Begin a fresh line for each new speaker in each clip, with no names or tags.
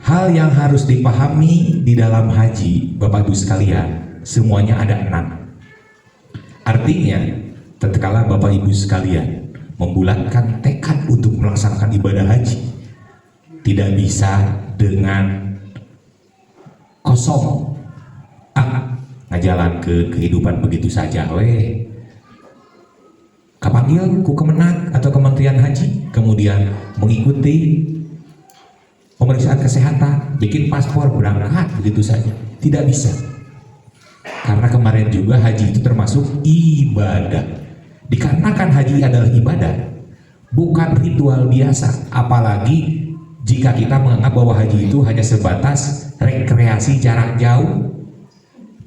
Hal yang harus dipahami di dalam haji, Bapak Ibu sekalian, semuanya ada 6. Artinya, tatkala Bapak Ibu sekalian membulatkan tekad untuk melaksanakan ibadah haji, tidak bisa dengan kosong, ngajalan ke kehidupan begitu saja, kepanggil ku Kemenak atau Kementerian Haji, kemudian mengikuti pemeriksaan kesehatan, bikin paspor, berangkat begitu saja. Tidak bisa. Karena kemarin juga haji itu termasuk ibadah. Dikarenakan haji adalah ibadah, bukan ritual biasa. Apalagi jika kita menganggap bahwa haji itu hanya sebatas rekreasi jarak jauh.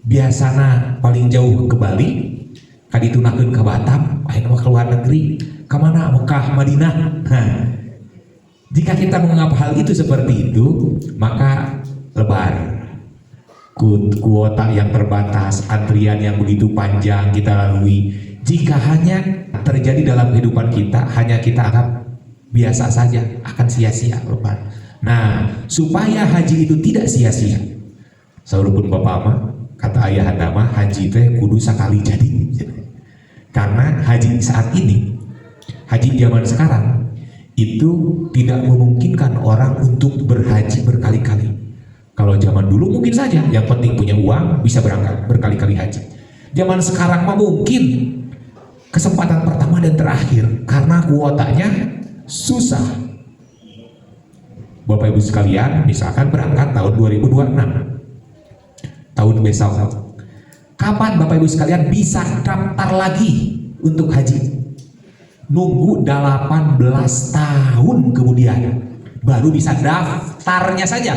Biasanya paling jauh ke Bali, kaditunakeun ke Batam, akhirnya ke luar negeri, kemana? Mekah, Madinah. Jika kita menganggap hal itu seperti itu, maka lebar. Kuota yang terbatas, antrian yang begitu panjang kita lalui. Jika hanya terjadi dalam kehidupan kita, hanya kita anggap biasa saja, akan sia-sia, lebar. Nah, supaya haji itu tidak sia-sia, walaupun Bapak mah, kata ayah anda mah, haji teh kudu sakali jadi. Karena haji saat ini, haji zaman sekarang, itu tidak memungkinkan orang untuk berhaji berkali-kali. Kalau zaman dulu mungkin saja, yang penting punya uang bisa berangkat berkali-kali haji. Zaman sekarang mah mungkin kesempatan pertama dan terakhir karena kuotanya susah. Bapak Ibu sekalian, misalkan berangkat tahun 2026, tahun besok, kapan Bapak Ibu sekalian bisa daftar lagi untuk haji? Nunggu 18 tahun kemudian baru bisa daftarnya saja.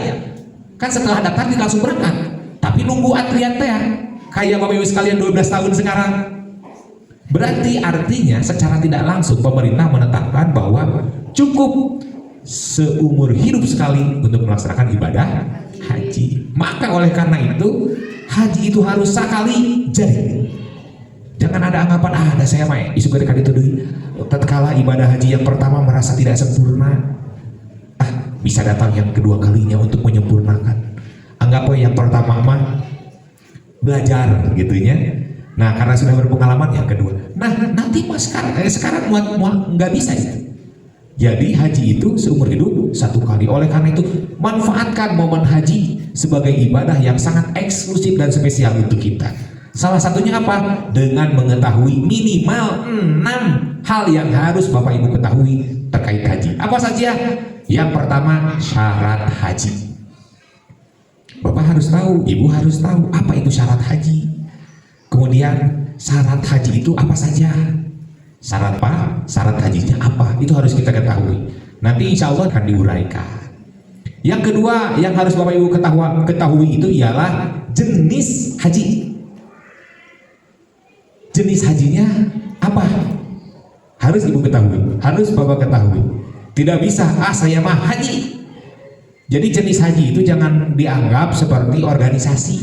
Kan setelah daftar kita langsung berangkat, tapi nunggu antrian teh kayak Bapak Ibu sekalian 12 tahun sekarang. Berarti artinya secara tidak langsung pemerintah menetapkan bahwa cukup seumur hidup sekali untuk melaksanakan ibadah haji. Maka oleh karena itu haji itu harus sekali jadi. Jangan ada anggapan ada saya mah isu ketika itu dulu. Tatkala ibadah haji yang pertama merasa tidak sempurna, bisa datang yang kedua kalinya untuk menyempurnakan. Anggap yang pertama mah belajar gitunya. Nah, karena sudah berpengalaman yang kedua. Nah, nanti mas sekarang nggak bisa ya. Jadi haji itu seumur hidup satu kali. Oleh karena itu manfaatkan momen haji sebagai ibadah yang sangat eksklusif dan spesial untuk kita. Salah satunya apa? Dengan mengetahui minimal 6 hal yang harus Bapak Ibu ketahui terkait haji. Apa saja? Yang pertama, syarat haji. Bapak harus tahu, Ibu harus tahu apa itu syarat haji. Kemudian syarat haji itu apa saja? Syarat apa? Syarat hajinya apa? Itu harus kita ketahui. Nanti insya Allah akan diuraikan. Yang kedua yang harus Bapak Ibu ketahui itu ialah jenis haji. Jenis hajinya apa? Harus Ibu ketahui, harus Bapak ketahui. Tidak bisa, saya mah haji. Jadi jenis haji itu jangan dianggap seperti organisasi.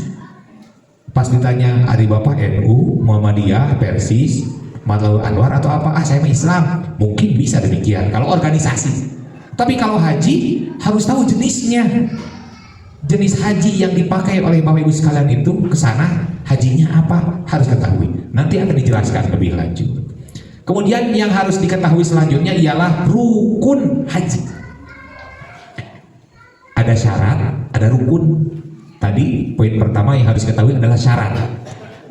Pas ditanya, Ari Bapak NU, Muhammadiyah, Persis, Matlaul Anwar atau apa? Saya mah Islam. Mungkin bisa demikian kalau organisasi. Tapi kalau haji harus tahu jenisnya. Jenis haji yang dipakai oleh Bapak Ibu sekalian itu ke sana hajinya apa harus ketahui. Nanti akan dijelaskan lebih lanjut. Kemudian yang harus diketahui selanjutnya ialah rukun haji. Ada syarat, ada rukun. Tadi poin pertama yang harus diketahui adalah syarat.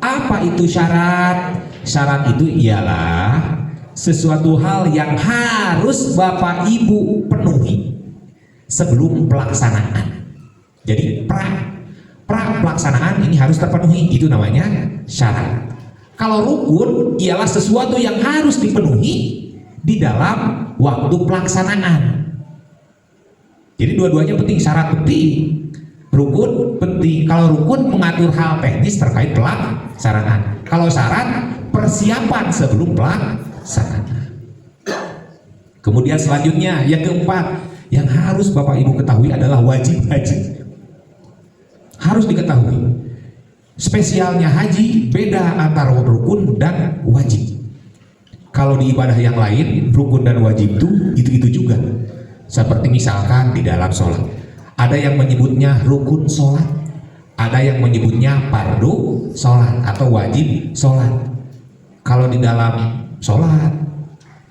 Apa itu syarat? Syarat itu ialah sesuatu hal yang harus Bapak Ibu penuhi sebelum pelaksanaan. Jadi pra pelaksanaan ini harus terpenuhi, itu namanya syarat. Kalau rukun ialah sesuatu yang harus dipenuhi di dalam waktu pelaksanaan. Jadi dua-duanya penting, syarat penting, rukun penting. Kalau rukun mengatur hal teknis terkait pelaksanaan. Kalau syarat persiapan sebelum pelaksanaan. Kemudian selanjutnya yang keempat yang harus Bapak Ibu ketahui adalah wajib haji. Harus diketahui. Spesialnya haji beda antara rukun dan wajib. Kalau di ibadah yang lain, rukun dan wajib itu juga. Seperti misalkan di dalam sholat, ada yang menyebutnya rukun sholat, ada yang menyebutnya fardu sholat atau wajib sholat. Kalau di dalam sholat,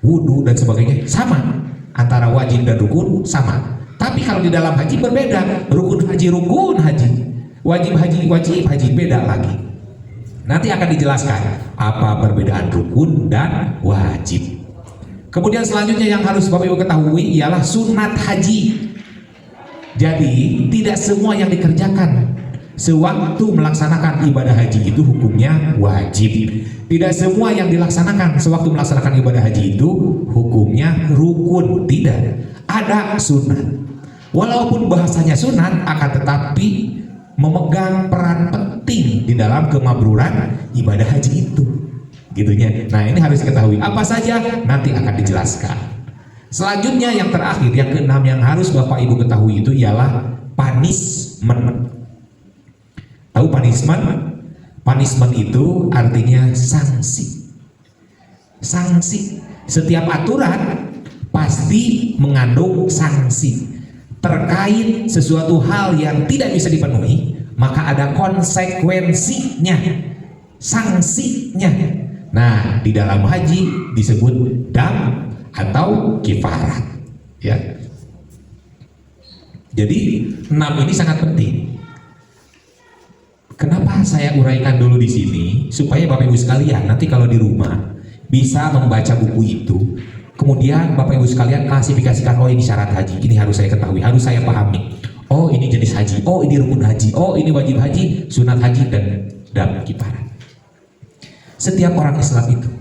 wudhu dan sebagainya sama, antara wajib dan rukun sama. Tapi kalau di dalam haji berbeda, rukun haji, wajib haji beda lagi. Nanti akan dijelaskan apa perbedaan rukun dan wajib. Kemudian selanjutnya yang harus Bapak Ibu ketahui ialah sunat haji. Jadi tidak semua yang dikerjakan sewaktu melaksanakan ibadah haji itu hukumnya wajib. Tidak semua yang dilaksanakan sewaktu melaksanakan ibadah haji itu hukumnya rukun. Tidak, ada sunat. Walaupun bahasanya sunat, akan tetapi memegang peran penting di dalam kemabruran ibadah haji itu. Gitunya. Nah, ini harus diketahui. Apa saja nanti akan dijelaskan. Selanjutnya yang terakhir, yang keenam yang harus Bapak Ibu ketahui itu ialah punishment. Tahu punishment? Punishment itu artinya sanksi. Sanksi. Setiap aturan pasti mengandung sanksi. Terkait sesuatu hal yang tidak bisa dipenuhi, maka ada konsekuensinya, sanksinya. Nah, di dalam haji disebut dam atau kifarat, ya. Jadi 6 ini sangat penting. Kenapa saya uraikan dulu di sini supaya Bapak Ibu sekalian nanti kalau di rumah bisa membaca buku itu. Kemudian Bapak Ibu sekalian klasifikasikan, oh ini syarat haji, ini harus saya ketahui, harus saya pahami. Oh ini jenis haji, oh ini rukun haji, oh ini wajib haji, sunat haji, dan dam kifarat. Setiap orang Islam itu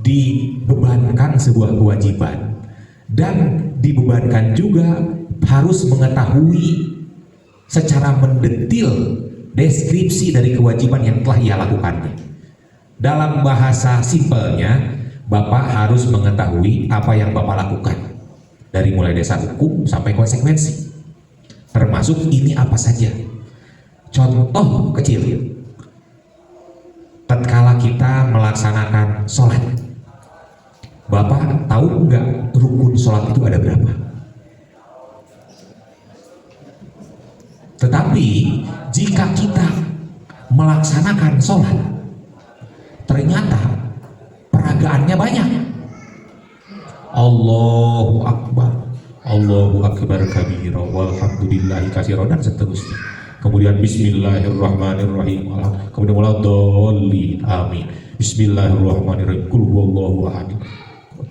dibebankan sebuah kewajiban dan dibebankan juga harus mengetahui secara mendetil deskripsi dari kewajiban yang telah ia lakukannya. Dalam bahasa simpelnya, Bapak harus mengetahui apa yang Bapak lakukan, dari mulai dasar hukum sampai konsekuensi, termasuk ini apa saja. Contoh kecil, tatkala kita melaksanakan sholat, Bapak tahu nggak rukun sholat itu ada berapa? Tetapi jika kita melaksanakan sholat, ternyata peragaannya banyak. Allahu Akbar kabira walhamdulillahi katsira dan seterusnya. Kemudian bismillahirrahmanirrahim. Kemudian waladhdallin amin. Bismillahirrahmanirrahim. Qul huwallahu ahad.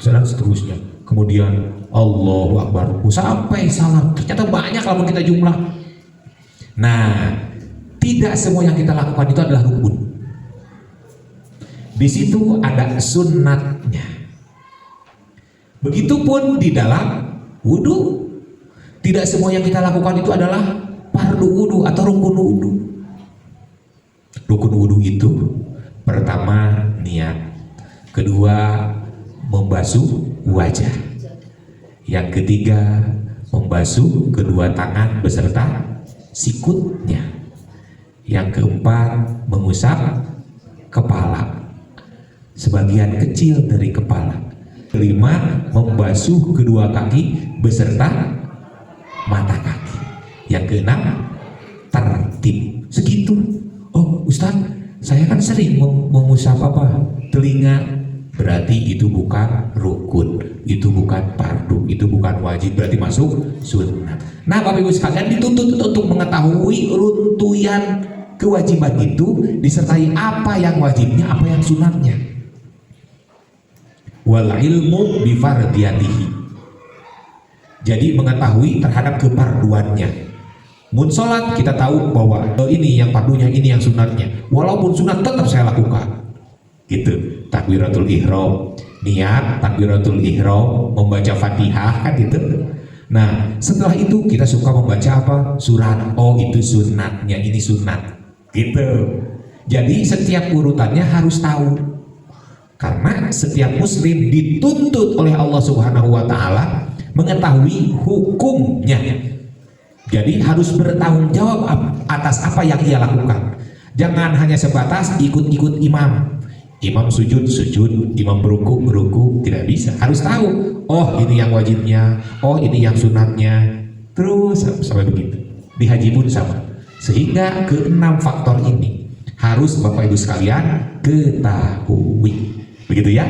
Dan seterusnya. Kemudian Allahu Akbar sampai salam. Ternyata banyak kalau kita jumlah. Nah, tidak semua yang kita lakukan itu adalah rukun. Di situ ada sunnatnya. Begitupun di dalam wudhu, tidak semua yang kita lakukan itu adalah fardu wudhu atau rukun wudhu. Rukun wudhu itu pertama niat, kedua membasuh wajah, yang ketiga membasuh kedua tangan beserta sikutnya, yang keempat mengusap kepala, sebagian kecil dari kepala, kelima membasuh kedua kaki beserta mata kaki, yang keenam tertib. Segitu. Oh Ustaz, saya kan sering mengusap telinga. Berarti itu bukan rukun, itu bukan fardu, itu bukan wajib, berarti masuk sunnah. Nah Bapak Ibu sekalian dituntut untuk mengetahui runtuyan kewajiban itu disertai apa yang wajibnya, apa yang sunatnya. Wal ilmu bifardiyatihi. Jadi mengetahui terhadap keparduannya. Mun sholat kita tahu bahwa ini yang fardunya, ini yang sunatnya. Walaupun sunat tetap saya lakukan. Gitu. Takbiratul ihram, niat takbiratul ihram, membaca Fatihah kan gitu. Nah, setelah itu kita suka membaca apa? Surat. Oh, itu sunatnya, ini sunat. Gitu. Jadi setiap urutannya harus tahu. Karena setiap muslim dituntut oleh Allah Subhanahu wa taala mengetahui hukumnya. Jadi harus bertanggung jawab atas apa yang ia lakukan. Jangan hanya sebatas ikut-ikut imam. Imam sujud, sujud, imam beruku, beruku, tidak bisa. Harus tahu, oh ini yang wajibnya, oh ini yang sunatnya. Terus sampai begitu. Di haji pun sama. Sehingga keenam faktor ini harus Bapak Ibu sekalian ketahui. Begitu ya.